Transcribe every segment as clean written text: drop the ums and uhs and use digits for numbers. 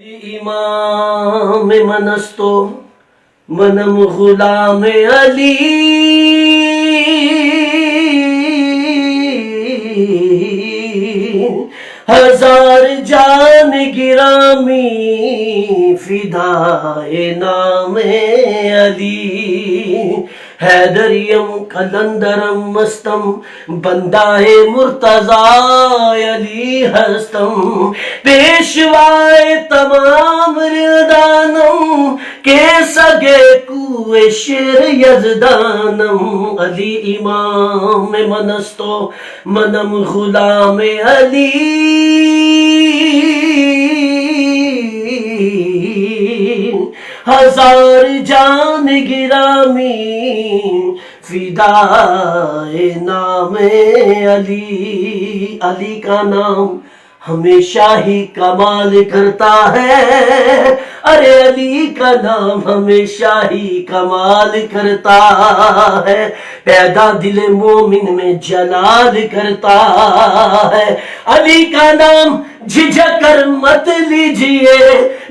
امام منستو منم غلام علی ہزار جان گرامی فدائے نام علی حیدریم قلندرم مستم بندہ مرتضی علی ہستم پیشوائے تمام ردانم کے سگے کوئے شیر یزدانم علی امام منستو منم غلام علی ہزار جان گرامی فدائے نام علی علی کا نام ہمیشہ ہی کمال کرتا ہے ارے علی کا نام ہمیشہ ہی کمال کرتا ہے پیدا دل مومن میں جلال کرتا ہے علی کا نام جھجک کر مت لیجئے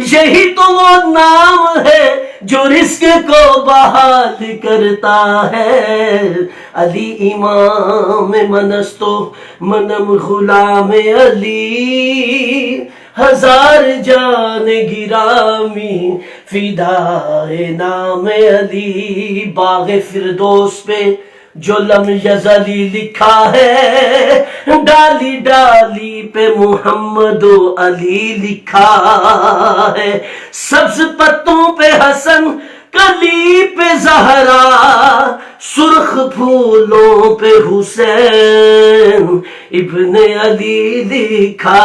یہی تو وہ نام ہے جو رزق کو بحال کرتا ہے علی امام منستو منم غلام علی ہزار جان گرامی فدائے نام علی باغ فردوس پہ جو لم یزلی لکھا ہے ڈالی ڈالی پہ محمد و علی لکھا ہے سبز پتوں پہ حسن کلی پہ زہرا سرخ پھولوں پہ حسین ابن علی لکھا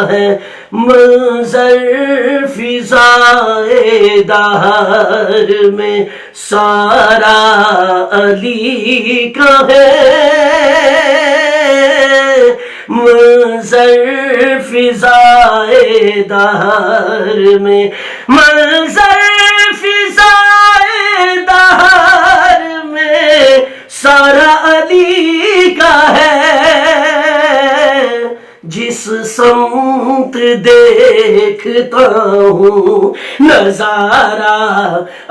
ہے منظر فضائے دہر میں سارا علی کا ہے منظر فضائے دہر میں منظر فضائے دہر میں سارا علی کا ہے جس سمت دیکھتا ہوں نظارہ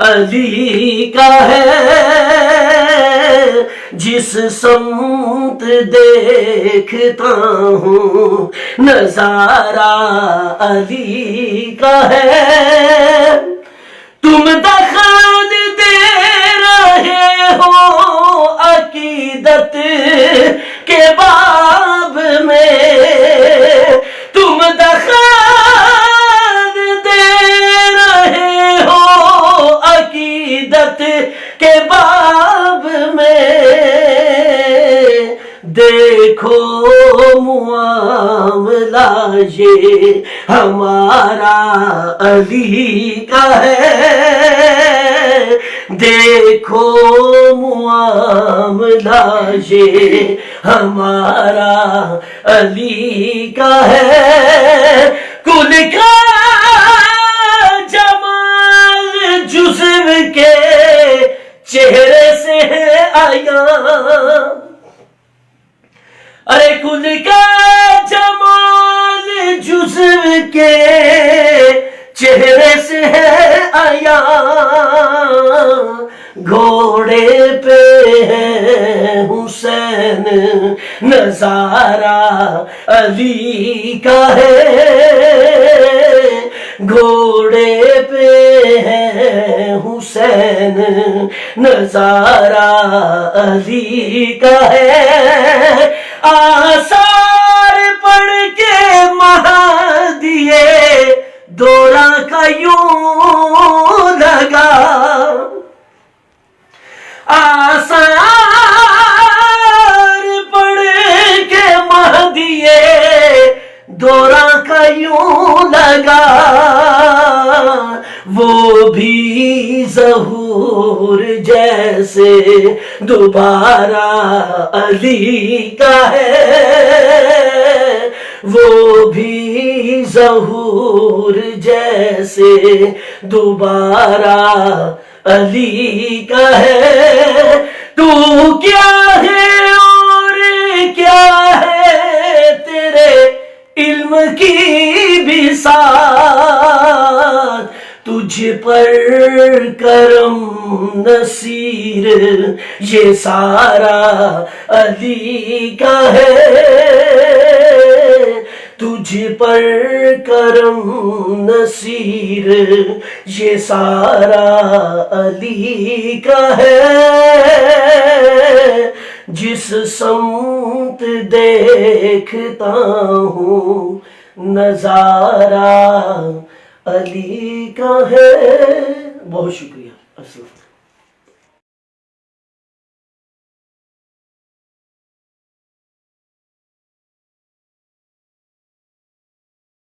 علی کا ہے جس سمت دیکھتا ہوں نظارہ علی کا ہے تم دخان دے رہے ہو عقیدت کے باب میں تم دخان دے رہے ہو عقیدت کے باب میں دیکھو معاملہ یہ ہمارا علی کا ہے دیکھو معاملہ یہ ہمارا علی کا ہے کل کا جمال جزو کے چہرے سے آیا ارے کل کا جمال جزو کے چہرے سے آیا گھوڑے پہ ہے حسین نظارہ علی کا ہے گھوڑے پہ ہے حسین نظارہ علی کا ہے آثار پڑھ کے مہدیے دورہ کا یوں لگا آثار پڑھ کے مہدیے دورہ کا یوں لگا وہ بھی ظہور جیسے دوبارہ علی کا ہے وہ بھی ظہور جیسے دوبارہ علی کا ہے تو کیا ہے اور کیا ہے تیرے علم کی بھی ساتھ تجھ پر کرم نصیر یہ سارا علی کا ہے، تجھ پر کرم نصیر یہ سارا علی کا ہے، جس سمت دیکھتا ہوں نظارہ علی کا ہے۔ بہت شکریہ۔